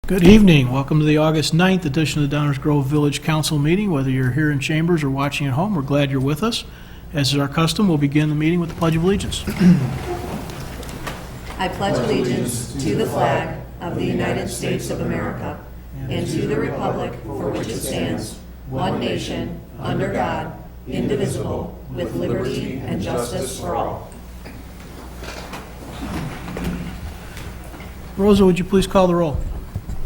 Good evening. Welcome to the August 9th edition of the Downers Grove Village Council meeting. Whether you're here in chambers or watching at home, we're glad you're with us. As is our custom, we'll begin the meeting with the Pledge of Allegiance. I pledge allegiance to the flag of the United States of America and to the republic for which it stands, one nation, under God, indivisible, with liberty and justice for all. Rosa, would you please call the roll?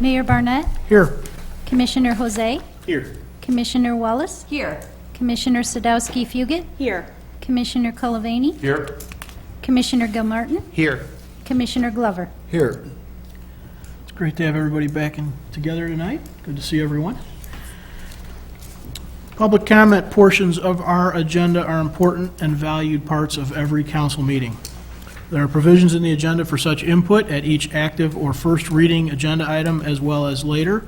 Mayor Barnett, Here. Commissioner Jose, Here. Commissioner Wallace, Here. Commissioner Sadowski-Fugit, Here. Commissioner Colavani, Here. Commissioner Gilmartin, Here. Commissioner Glover. Here. It's great to have everybody back together tonight. Good to see everyone. Public comment portions of our agenda are important and valued parts of every council meeting. There are provisions in the agenda for such input at each active or first reading agenda item as well as later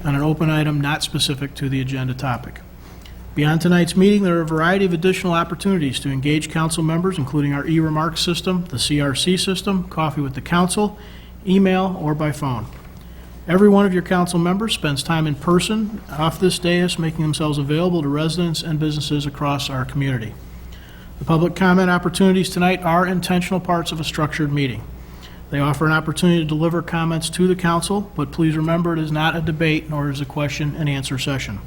on an open item not specific to the agenda topic. Beyond tonight's meeting, there are a variety of additional opportunities to engage council members, including our e-remarks system, the CRC system, coffee with the council, email, or by phone. Every one of your council members spends time in person off this dais, making themselves available to residents and businesses across our community. The public comment opportunities tonight are intentional parts of a structured meeting. They offer an opportunity to deliver comments to the council, but please remember it is not a debate nor is a question and answer session.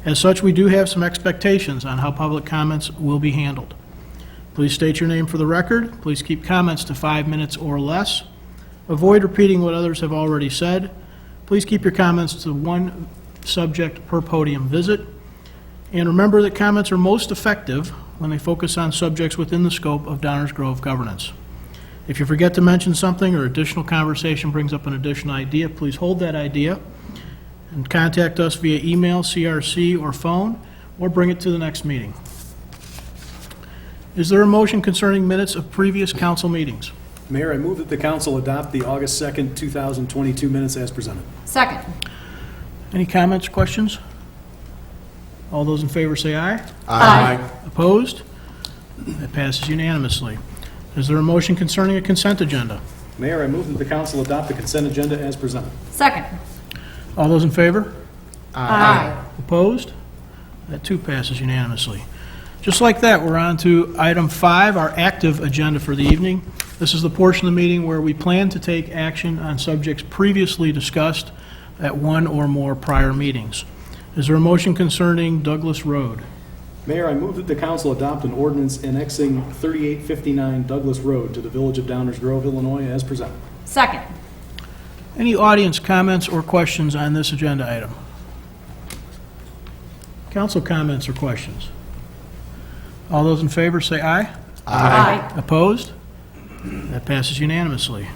As such, we do have some expectations on how public comments will be handled. Please state your name for the record. Please keep comments to 5 minutes or less. Avoid repeating what others have already said. Please keep your comments to one subject per podium visit. And remember that comments are most effective when they focus on subjects within the scope of Downers Grove governance. If you forget to mention something or additional conversation brings up an additional idea, please hold that idea and contact us via email, CRC, or phone, or bring it to the next meeting. Is there a motion concerning minutes of previous council meetings? Mayor, I move that the council adopt the August 2nd, 2022 minutes as presented. Second. Any comments, questions? All those in favor say aye. Aye. Opposed? That passes unanimously. Is there a motion concerning a consent agenda? Mayor, I move that the council adopt the consent agenda as presented. Second. All those in favor? Aye. Opposed? That too passes unanimously. Just like that, we're on to item 5, our active agenda for the evening. This is the portion of the meeting where we plan to take action on subjects previously discussed at one or more prior meetings. Is there a motion concerning Douglas Road? Mayor, I move that the council adopt an ordinance annexing 3859 Douglas Road to the village of Downers Grove, Illinois as presented. Second. Any audience comments or questions on this agenda item? Council comments or questions? All those in favor say aye. Aye. Opposed? That passes unanimously.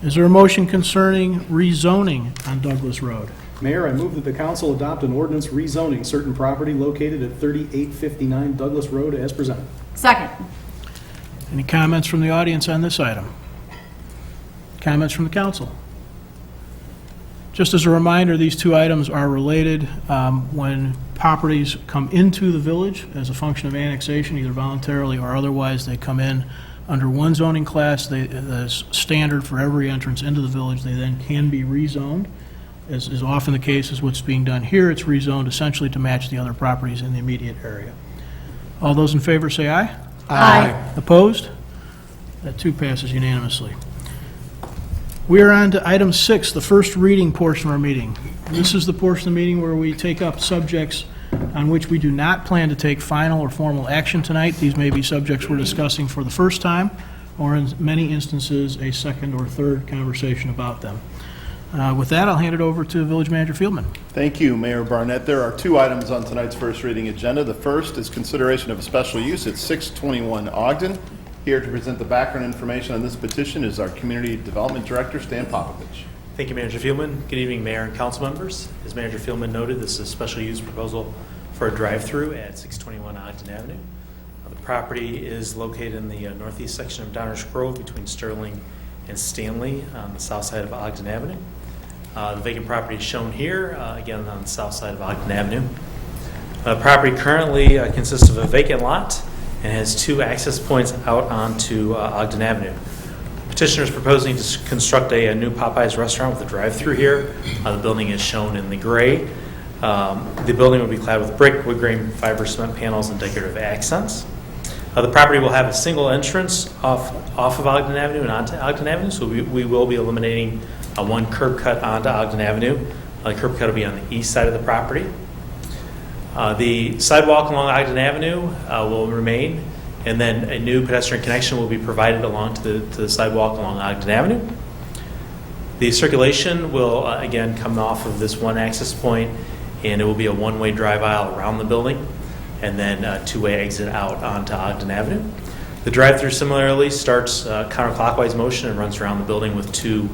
Is there a motion concerning rezoning on Douglas Road? Mayor, I move that the council adopt an ordinance rezoning certain property located at 3859 Douglas Road as presented. Second. Any comments from the audience on this item? Comments from the council? Just as a reminder, these two items are related. When properties come into the village as a function of annexation, either voluntarily or otherwise, they come in under one zoning class. The standard for every entrance into the village, they then can be rezoned. As is often the case is what's being done here, it's rezoned essentially to match the other properties in the immediate area. All those in favor say aye. Aye. Opposed? That too passes unanimously. We are on to item 6, the first reading portion of our meeting. This is the portion of the meeting where we take up subjects on which we do not plan to take final or formal action tonight. These may be subjects we're discussing for the first time, or in many instances, a second or third conversation about them. With that, I'll hand it over to Village Manager Fieldman. Thank you, Mayor Barnett. There are 2 items on tonight's first reading agenda. The first is consideration of a special use at 621 Ogden. Here to present the background information on this petition is our Community Development Director, Stan Popovich. Thank you, Manager Fieldman. Good evening, Mayor and Council members. As Manager Fieldman noted, this is a special use proposal for a drive-through at 621 Ogden Avenue. The property is located in the northeast section of Downers Grove between Sterling and Stanley on the south side of Ogden Avenue. The vacant property is shown here, again on the south side of Ogden Avenue. The property currently consists of a vacant lot and has 2 access points out onto Ogden Avenue. Petitioner is proposing to construct a new Popeyes restaurant with a drive-through here. The building is shown in the gray. The building will be clad with brick, wood grain, fiber cement panels, and decorative accents. The property will have a single entrance off of Ogden Avenue and onto Ogden Avenue, so we will be eliminating one curb cut onto Ogden Avenue. The curb cut will be on the east side of the property. The sidewalk along Ogden Avenue will remain, and then a new pedestrian connection will be provided along to the sidewalk along Ogden Avenue. The circulation will, again, come off of this one access point, and it will be a one-way drive aisle around the building, and then a two-way exit out onto Ogden Avenue. The drive-through similarly starts counterclockwise motion and runs around the building with two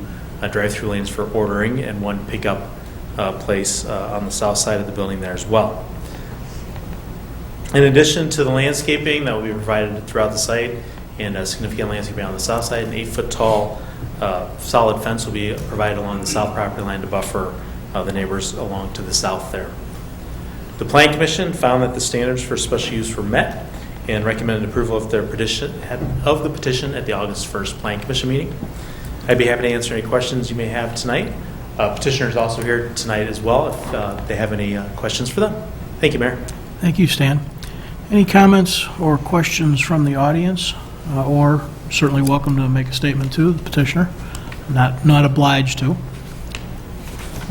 drive-through lanes for ordering and one pickup place on the south side of the building there as well. In addition to the landscaping that will be provided throughout the site and a significant landscaping on the south side, an 8-foot-tall solid fence will be provided along the south property line to buffer the neighbors along to the south there. The Plan Commission found that the standards for special use were met and recommended approval of the petition at the August 1st Plan Commission meeting. I'd be happy to answer any questions you may have tonight. Petitioner is also here tonight as well if they have any questions for them. Thank you, Mayor. Thank you, Stan. Any comments or questions from the audience, or certainly welcome to make a statement to the petitioner. Not obliged to.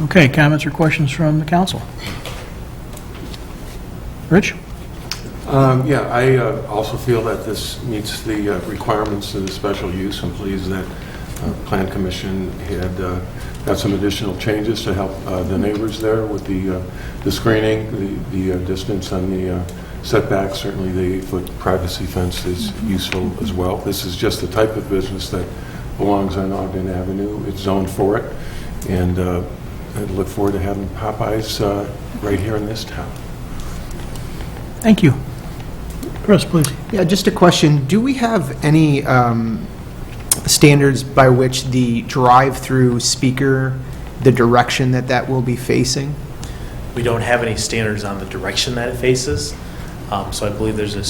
Okay, comments or questions from the council? Rich? Yeah, I also feel that this meets the requirements of the special use. I'm pleased that Plan Commission had got some additional changes to help the neighbors there with the screening, the distance on the setbacks. Certainly the 8-foot privacy fence is useful as well. This is just the type of business that belongs on Ogden Avenue. It's zoned for it, and I look forward to having Popeyes right here in this town. Thank you. Chris, please. Yeah, just a question. Do we have any standards by which the drive-through speaker, the direction that will be facing? We don't have any standards on the direction that it faces. So I believe there's a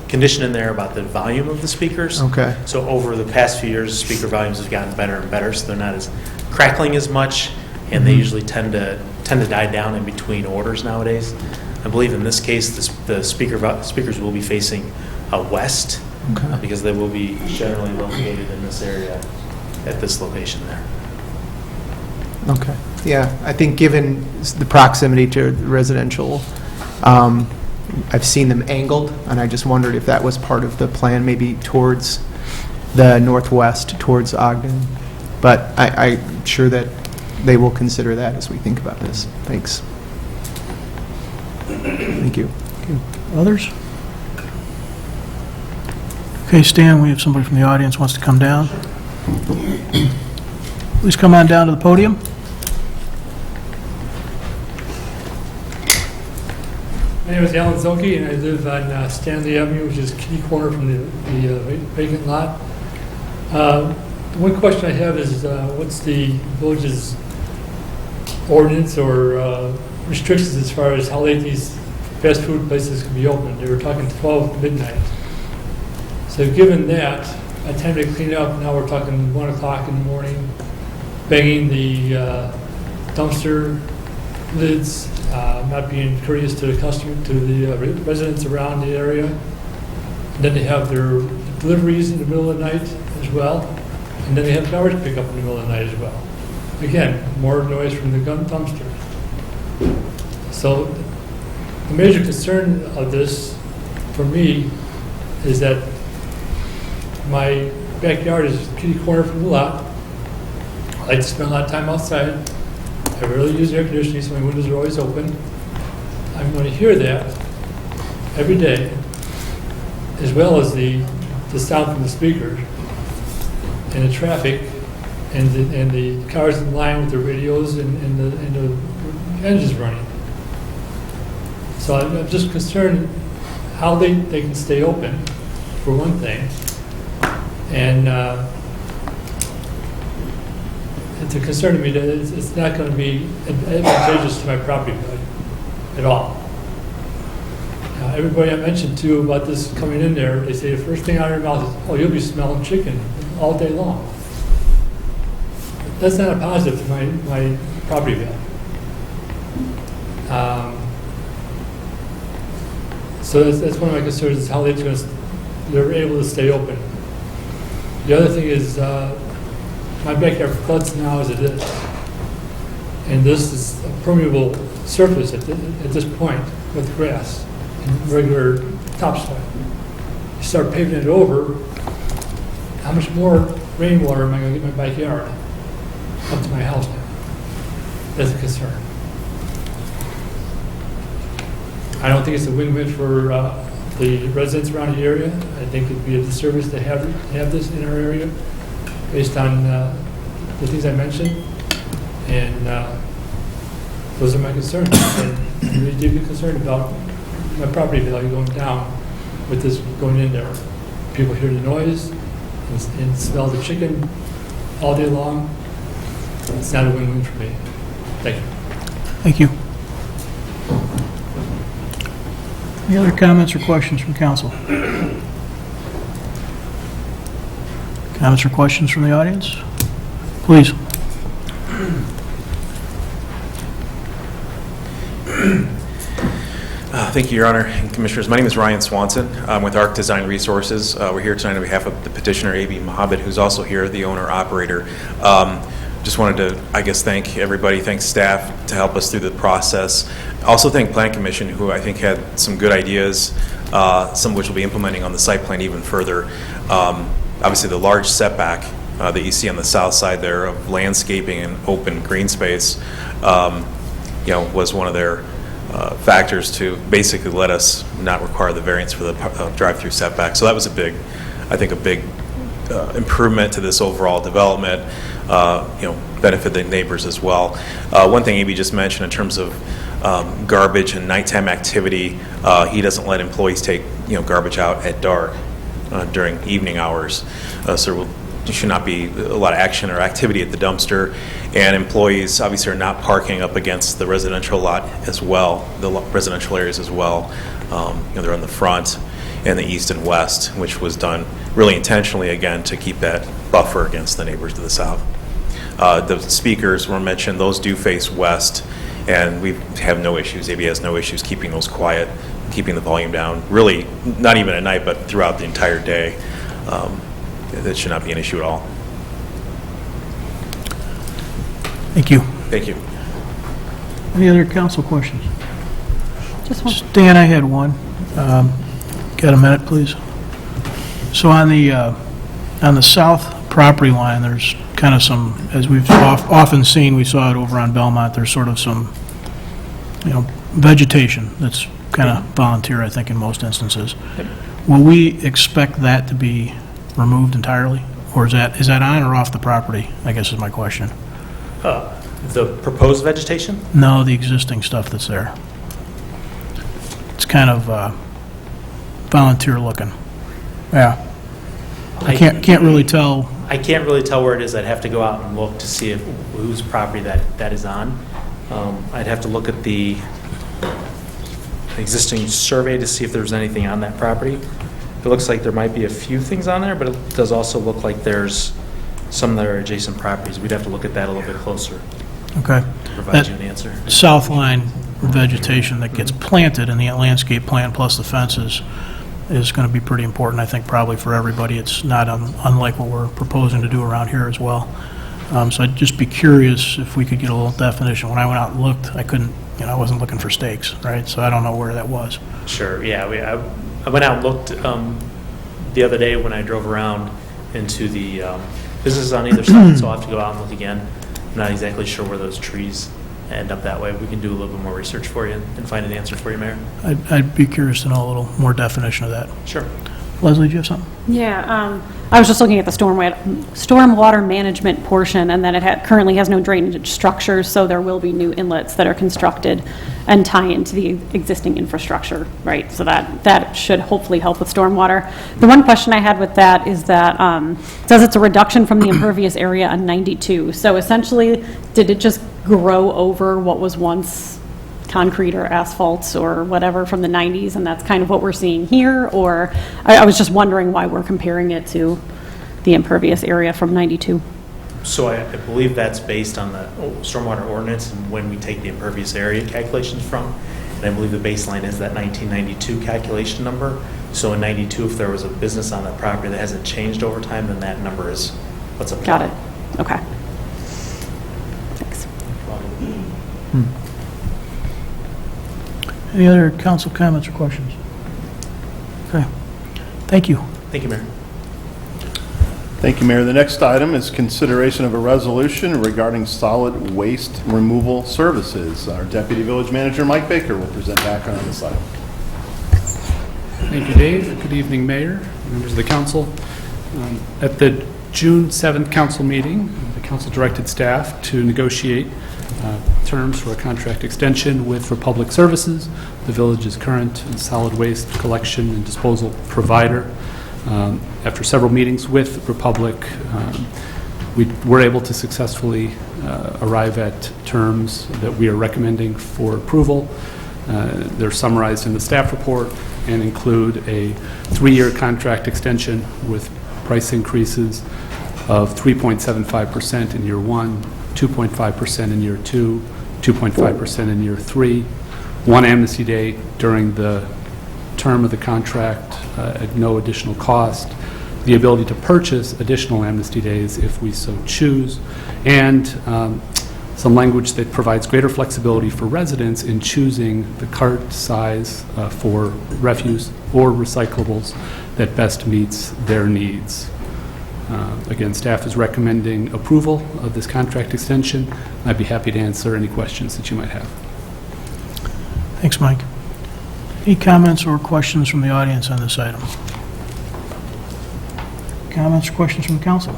condition in there about the volume of the speakers. Okay. So over the past few years, speaker volumes have gotten better and better, so they're not as crackling as much, and they usually tend to die down in between orders nowadays. I believe in this case, the speakers will be facing west, Okay. Because they will be generally located in this area at this location there. Okay. Yeah, I think given the proximity to the residential, I've seen them angled, and I just wondered if that was part of the plan, maybe towards the northwest, towards Ogden. But I'm sure that they will consider that as we think about this. Thanks. Thank you. Others? Okay, Stan, we have somebody from the audience wants to come down. Please come on down to the podium. My name is Alan Zilke, and I live on Stanley Avenue, which is kitty corner from the vacant lot. One question I have is, what's the village's ordinance or restrictions as far as how late these fast food places can be open? They were talking 12 midnight. So given that, by the time they clean up, now we're talking 1 o'clock in the morning, banging the dumpster lids, not being courteous to the customer, to the residents around the area. And then they have their deliveries in the middle of the night as well. And then they have garbage pickup in the middle of the night as well. Again, more noise from the dumpster. So the major concern of this, for me, is that my backyard is kitty corner from the lot. I like to spend a lot of time outside. I rarely use air conditioning, so my windows are always open. I'm going to hear that every day, as well as the sound from the speakers and the traffic and the cars in line with the radios and the engines running. So I'm just concerned how they can stay open, for one thing, and it's a concern to me that it's not going to be advantageous to my property value at all. Everybody I mentioned to about this coming in there, they say the first thing out of their mouth is, "Oh, you'll be smelling chicken all day long. That's not a positive to my property value. So that's one of my concerns, is how they're able to stay open. The other thing is, my backyard floods now as it is. And this is a permeable surface at this point with grass and regular topsoil. You start paving it over, how much more rainwater am I going to get in my backyard up to my house now? That's a concern. I don't think it's a win-win for the residents around the area. I think it'd be a disservice to have this in our area based on the things I mentioned. And those are my concerns. And I'm really deeply concerned about my property value going down with this going in there. People hear the noise and smell the chicken all day long. It's not a win-win for me. Thank you. Thank you. Any other comments or questions from council? Comments or questions from the audience? Please. Thank you, Your Honor and Commissioners. My name is Ryan Swanson. I'm with ARC Design Resources. We're here tonight on behalf of the petitioner, A.B. Mohabed, who's also here, the owner-operator. Just wanted to, I guess, thank everybody, thank staff to help us through the process. Also thank Plan Commission, who I think had some good ideas, some of which we'll be implementing on the site plan even further. Obviously, the large setback that you see on the south side there of landscaping and open green space, was one of their factors to basically let us not require the variance for the drive-through setback. So that was a big improvement to this overall development. Benefit the neighbors as well. One thing AB just mentioned in terms of garbage and nighttime activity, he doesn't let employees take garbage out at dark during evening hours. So there should not be a lot of action or activity at the dumpster, and employees obviously are not parking up against the residential lot as well, the residential areas as well. They're on the front and the east and west, which was done really intentionally, again, to keep that buffer against the neighbors to the south. The speakers were mentioned, those do face west, and we have no issues. AB has no issues keeping those quiet, keeping the volume down, really not even at night, but throughout the entire day. That should not be an issue at all. Thank you. Thank you. Any other council questions? Just one. Stan, I had one. Got a minute, please? So on the south property line, there's kind of some, as we've often seen, we saw it over on Belmont, there's sort of some, vegetation that's kind of volunteer, I think, in most instances. Will we expect that to be removed entirely? Or is that on or off the property, I guess is my question. The proposed vegetation? No, the existing stuff that's there. It's kind of volunteer looking. Yeah. I can't really tell. I can't really tell where it is. I'd have to go out and look to see whose property that is on. I'd have to look at the existing survey to see if there's anything on that property. It looks like there might be a few things on there, but it does also look like there's some that are adjacent properties. We'd have to look at that a little bit closer. Okay. To provide you an answer. South line vegetation that gets planted in the landscape plan plus the fences is going to be pretty important, I think, probably for everybody. It's not unlike what we're proposing to do around here as well. So I'd just be curious if we could get a little definition. When I went out and looked, I couldn't, I wasn't looking for stakes, right? So I don't know where that was. Sure, yeah. I went out and looked the other day when I drove around into the businesses on either side, so I'll have to go out and look again. I'm not exactly sure where those trees end up that way. We can do a little bit more research for you and find an answer for you, Mayor. I'd be curious to know a little more definition of that. Sure. Leslie, do you have something? Yeah, I was just looking at the stormwater management portion, and then it currently has no drainage structures, so there will be new inlets that are constructed and tie into the existing infrastructure, right? So that should hopefully help with stormwater. The one question I had with that is that it says it's a reduction from the impervious area on 92. So essentially, did it just grow over what was once concrete or asphalt or whatever from the 90s, and that's kind of what we're seeing here? Or I was just wondering why we're comparing it to the impervious area from 92. So I believe that's based on the stormwater ordinance and when we take the impervious area calculations from. And I believe the baseline is that 1992 calculation number. So in 92, if there was a business on that property that hasn't changed over time, then that number is what's up. Got it. Okay. Thanks. Any other council comments or questions? Okay. Thank you. Thank you, Mayor. Thank you, Mayor. The next item is consideration of a resolution regarding solid waste removal services. Our Deputy Village Manager, Mike Baker, will present background on this item. Thank you, Dave. Good evening, Mayor, members of the council. At the June 7th council meeting, the council directed staff to negotiate terms for a contract extension with Republic Services, the village's current solid waste collection and disposal provider. After several meetings with Republic, we were able to successfully arrive at terms that we are recommending for approval. They're summarized in the staff report and include a 3-year contract extension with price increases of 3.75% in year 1, 2.5% in year 2, 2.5% in year 3, 1 amnesty day during the term of the contract at no additional cost, the ability to purchase additional amnesty days if we so choose, and some language that provides greater flexibility for residents in choosing the cart size for refuse or recyclables that best meets their needs. Again, staff is recommending approval of this contract extension. I'd be happy to answer any questions that you might have. Thanks, Mike. Any comments or questions from the audience on this item? Comments or questions from the council?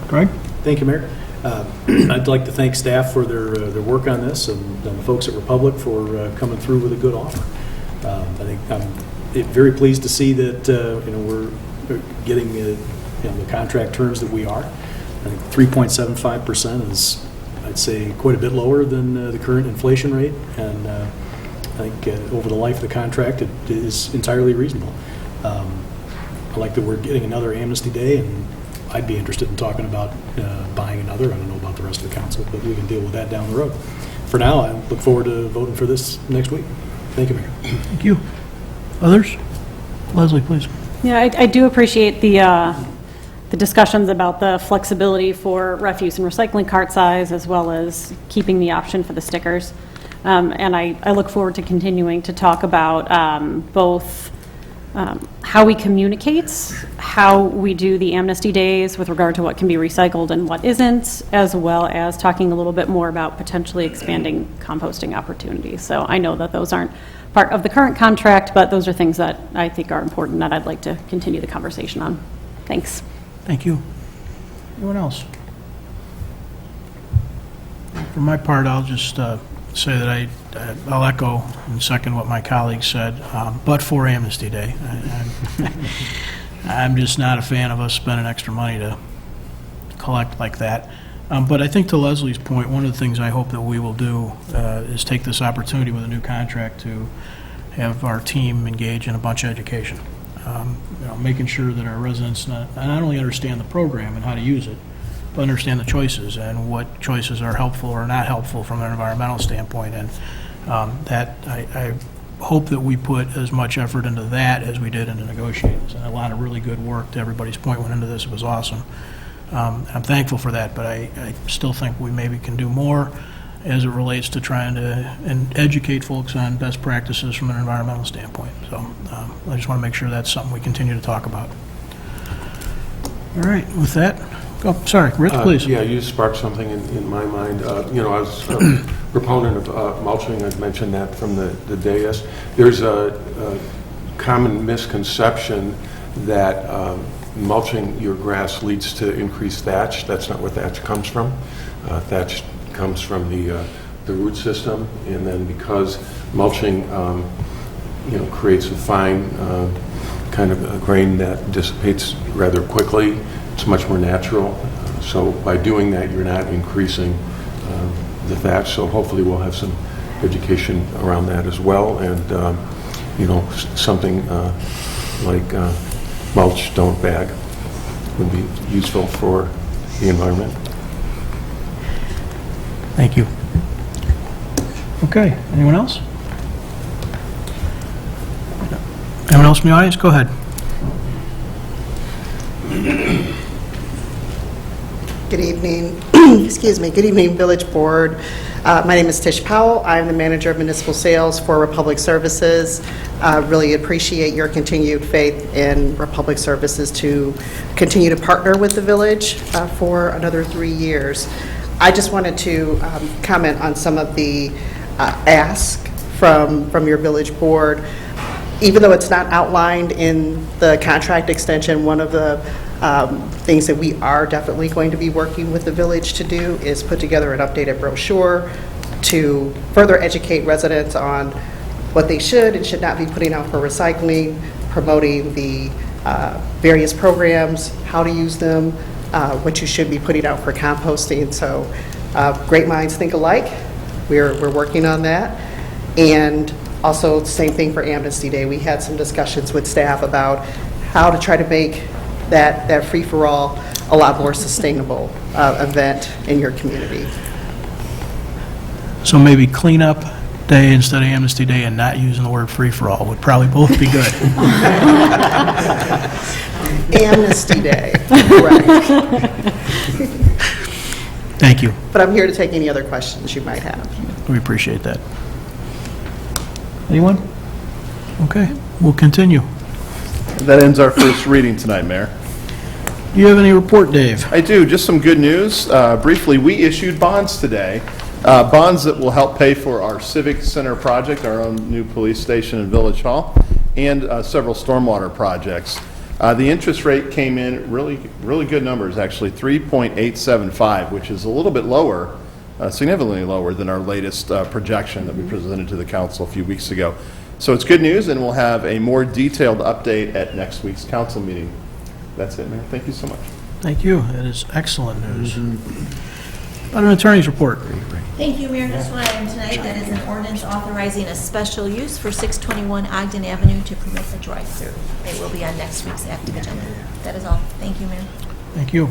Greg? Thank you, Mayor. I'd like to thank staff for their work on this and the folks at Republic for coming through with a good offer. I think I'm very pleased to see that we're getting the contract terms that we are. I think 3.75% is, I'd say, quite a bit lower than the current inflation rate, and I think over the life of the contract it is entirely reasonable. I like that we're getting another amnesty day, and I'd be interested in talking about buying another. I don't know about the rest of the council, but we can deal with that down the road. For now, I look forward to voting for this next week. Thank you, Mayor. Thank you. Others? Leslie, please. Yeah, I do appreciate the discussions about the flexibility for refuse and recycling cart size, as well as keeping the option for the stickers. And I look forward to continuing to talk about both how we communicate, how we do the amnesty days with regard to what can be recycled and what isn't, as well as talking a little bit more about potentially expanding composting opportunities. So I know that those aren't part of the current contract, but those are things that I think are important that I'd like to continue the conversation on. Thanks. Thank you. Anyone else? For my part, I'll just say that I'll echo and second what my colleague said, but for Amnesty Day. I'm just not a fan of us spending extra money to collect like that. But I think to Leslie's point, one of the things I hope that we will do is take this opportunity with a new contract to have our team engage in a bunch of education. Making sure that our residents not only understand the program and how to use it, but understand the choices and what choices are helpful or not helpful from an environmental standpoint. And that I hope that we put as much effort into that as we did into negotiations. And a lot of really good work, to everybody's point, went into this. It was awesome. I'm thankful for that, but I still think we maybe can do more as it relates to trying to educate folks on best practices from an environmental standpoint. So I just want to make sure that's something we continue to talk about. All right, with that, sorry, Rich, please. Yeah, you sparked something in my mind. I was a proponent of mulching. I've mentioned that from the dais. There's a common misconception that mulching your grass leads to increased thatch. That's not where thatch comes from. Thatch comes from the root system, and then because mulching creates a fine kind of a grain that dissipates rather quickly, it's much more natural. So by doing that, you're not increasing the thatch. So hopefully we'll have some education around that as well, and something like mulch, don't bag, would be useful for the environment. Thank you. Okay, anyone else? Anyone else from the audience? Go ahead. Good evening. Excuse me. Good evening, Village Board. My name is Tish Powell. I'm the Manager of Municipal Sales for Republic Services. Really appreciate your continued faith in Republic Services to continue to partner with the village for another 3 years. I just wanted to comment on some of the ask from your Village Board. Even though it's not outlined in the contract extension, one of the things that we are definitely going to be working with the village to do is put together an updated brochure to further educate residents on what they should and should not be putting out for recycling, promoting the various programs, how to use them, what you should be putting out for composting. So great minds think alike. We're working on that. And also, same thing for Amnesty Day. We had some discussions with staff about how to try to make that free-for-all a lot more sustainable event in your community. So maybe cleanup day instead of Amnesty Day and not using the word free-for-all would probably both be good. Amnesty Day, correct. Thank you. But I'm here to take any other questions you might have. We appreciate that. Anyone? Okay, we'll continue. That ends our first reading tonight, Mayor. Do you have any report, Dave? I do. Just some good news. Briefly, we issued bonds today. Bonds that will help pay for our Civic Center project, our own new police station and Village Hall, and several stormwater projects. The interest rate came in really good numbers, actually, 3.875, which is a little bit lower, significantly lower than our latest projection that we presented to the council a few weeks ago. So it's good news, and we'll have a more detailed update at next week's council meeting. That's it, Mayor. Thank you so much. Thank you. That is excellent news. On an attorney's report. Thank you, Mayor. Just one item tonight, that is an ordinance authorizing a special use for 621 Ogden Avenue to permit a drive-through. It will be on next week's active agenda. That is all. Thank you, Mayor. Thank you.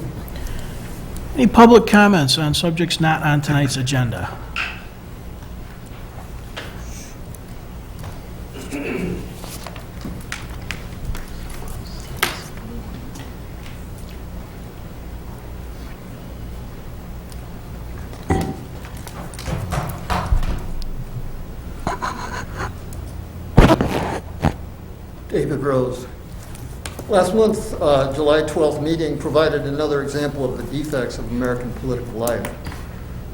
Any public comments on subjects not on tonight's agenda? David Rose. Last month, July 12th meeting provided another example of the defects of American political life.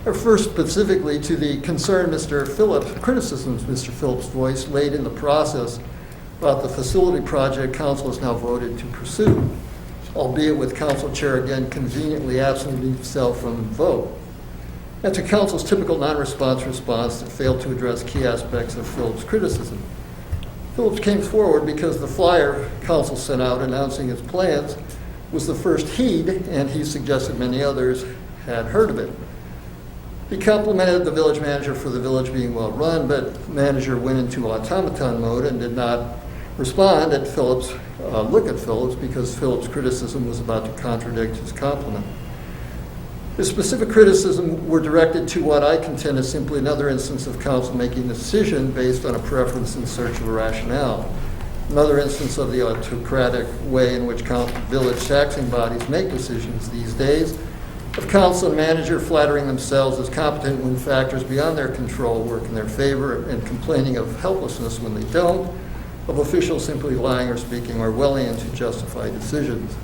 I refer specifically to the concern criticisms Mr. Phillips voiced late in the process about the facility project council has now voted to pursue, albeit with council chair again conveniently absent himself from the vote. And to council's typical non-response response that failed to address key aspects of Phillips' criticism. Phillips came forward because the flyer council sent out announcing its plans was the first he'd, and he suggested many others had heard of it. He complimented the village manager for the village being well run, but the manager went into automaton mode and did not respond at Phillips, look at Phillips, because Phillips' criticism was about to contradict his compliment. The specific criticism were directed to what I contend is simply another instance of council making a decision based on a preference in search of a rationale. Another instance of the autocratic way in which village taxing bodies make decisions these days, of council and manager flattering themselves as competent when factors beyond their control work in their favor and complaining of helplessness when they don't, of officials simply lying or speaking Orwellian to justify decisions.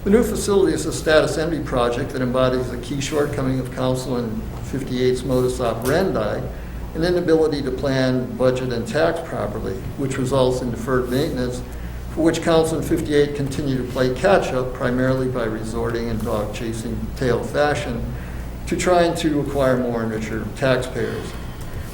The new facility is a status envy project that embodies a key shortcoming of Council and 58's modus operandi, an inability to plan, budget, and tax properly, which results in deferred maintenance, for which Council and 58 continue to play catch-up, primarily by resorting in dog-chasing tail fashion to trying to acquire more and richer taxpayers.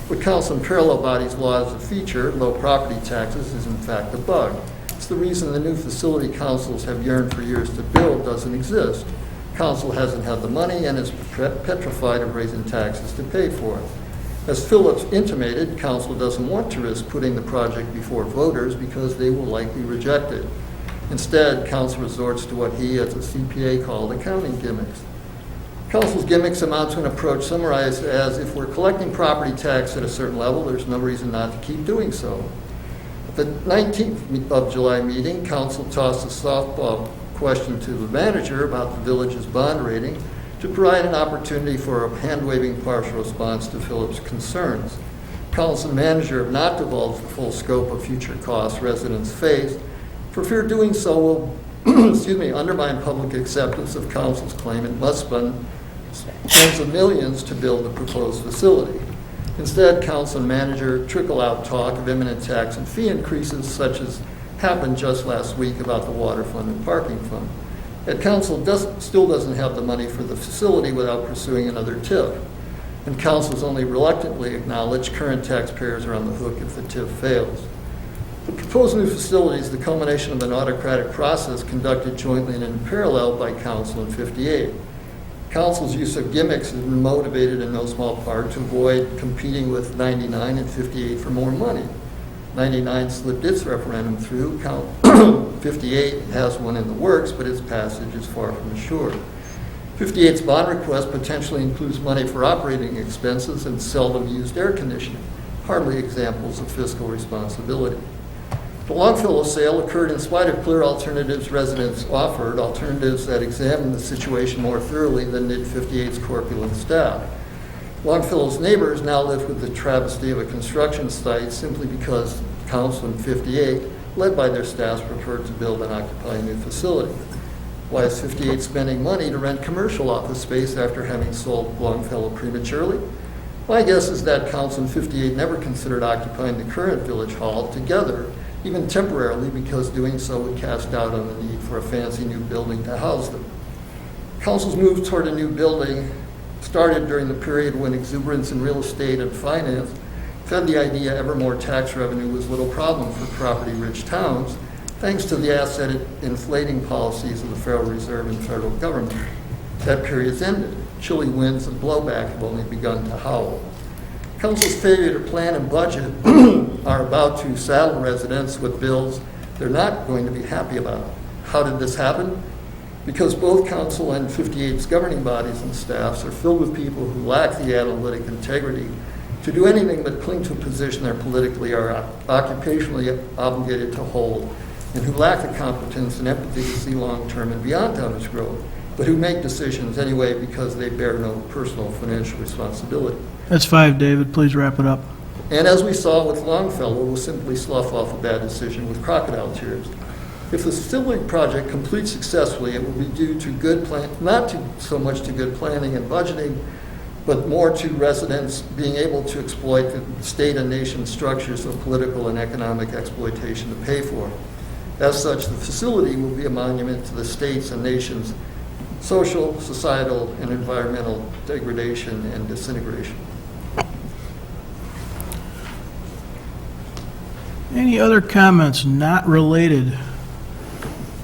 What Council and parallel bodies law as a feature, low property taxes, is in fact a bug. It's the reason the new facility councils have yearned for years to build doesn't exist. Council hasn't had the money and is petrified of raising taxes to pay for it. As Phillips intimated, Council doesn't want to risk putting the project before voters because they will likely reject it. Instead, council resorts to what he, as a CPA, called accounting gimmicks. Council's gimmicks amount to an approach summarized as, if we're collecting property tax at a certain level, there's no reason not to keep doing so. At the 19th of July meeting, council tossed a softball question to the manager about the village's bond rating to provide an opportunity for a hand-waving partial response to Philip's concerns. Council manager have not divulged the full scope of future costs residents face, for fear doing so will undermine public acceptance of council's claim it must spend tens of millions to build the proposed facility. Instead, council and manager trickle out talk of imminent tax and fee increases, such as happened just last week about the water fund and parking fund. Yet council still doesn't have the money for the facility without pursuing another TIF. And council's only reluctantly acknowledged current taxpayers are on the hook if the TIF fails. The proposed new facility is the culmination of an autocratic process conducted jointly and in parallel by council and 58. Council's use of gimmicks has been motivated in no small part to avoid competing with 99 and 58 for more money. 99 slipped its referendum through. 58 has one in the works, but its passage is far from assured. 58's bond request potentially includes money for operating expenses and seldom used air conditioning, hardly examples of fiscal responsibility. The Longfellow sale occurred in spite of clear alternatives residents offered, alternatives that examined the situation more thoroughly than did 58's corpulent staff. Longfellow's neighbors now live with the travesty of a construction site simply because council and 58, led by their staffs, preferred to build and occupy a new facility. Why is 58 spending money to rent commercial office space after having sold Longfellow prematurely? My guess is that council and 58 never considered occupying the current village hall together, even temporarily, because doing so would cast doubt on the need for a fancy new building to house them. Council's move toward a new building started during the period when exuberance in real estate and finance fed the idea ever more tax revenue was little problem for property-rich towns, thanks to the asset-inflating policies of the Federal Reserve and federal government. That period's ended. Chilly winds and blowback have only begun to howl. Council's failure to plan and budget are about to saddle residents with bills they're not going to be happy about. How did this happen? Because both council and 58's governing bodies and staffs are filled with people who lack the analytic integrity to do anything but cling to a position they're politically or occupationally obligated to hold, and who lack the competence and empathy to see long-term and beyond tonnage growth, but who make decisions anyway because they bear no personal financial responsibility. That's 5, David. Please wrap it up. And as we saw with Longfellow, we'll simply slough off a bad decision with crocodile tears. If the facility project completes successfully, it will be due to good plan, not to so much to good planning and budgeting, but more to residents being able to exploit the state and nation structures of political and economic exploitation to pay for. As such, the facility will be a monument to the state's and nation's social, societal, and environmental degradation and disintegration. Any other comments not related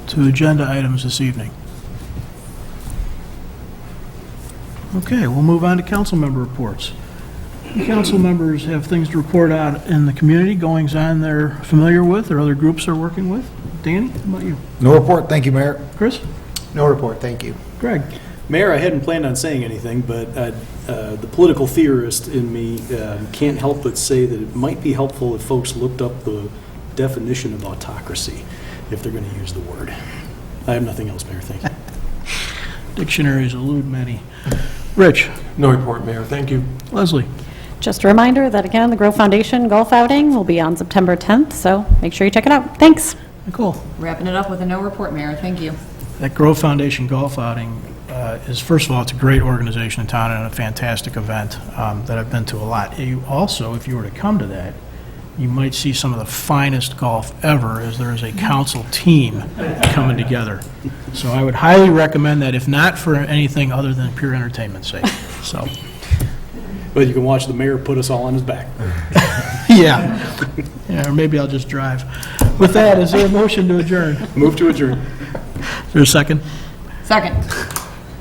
to agenda items this evening? Okay, we'll move on to council member reports. Council members have things to report out in the community, goings on they're familiar with or other groups they're working with. Danny, how about you? No report, thank you, Mayor. Chris? No report, thank you. Greg? Mayor, I hadn't planned on saying anything, but the political theorist in me can't help but say that it might be helpful if folks looked up the definition of autocracy, if they're going to use the word. I have nothing else, Mayor, thank you. Dictionaries elude many. Rich? No report, Mayor, thank you. Leslie? Just a reminder that, again, the Grow Foundation golf outing will be on September 10th, so make sure you check it out. Thanks. Nicole? Wrapping it up with a no report, Mayor. Thank you. That Grove Foundation golf outing is, first of all, it's a great organization in town and a fantastic event that I've been to a lot. You also, if you were to come to that, you might see some of the finest golf ever, as there is a council team coming together. So I would highly recommend that, if not for anything other than pure entertainment's sake. So, But you can watch the mayor put us all on his back. yeah, or maybe I'll just drive. With that, is there a motion to adjourn? Move to adjourn. Is there a second? Second.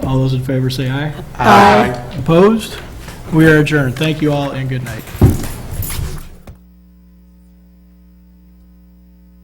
All those in favor say aye. Aye. Opposed? We are adjourned. Thank you all, and good night.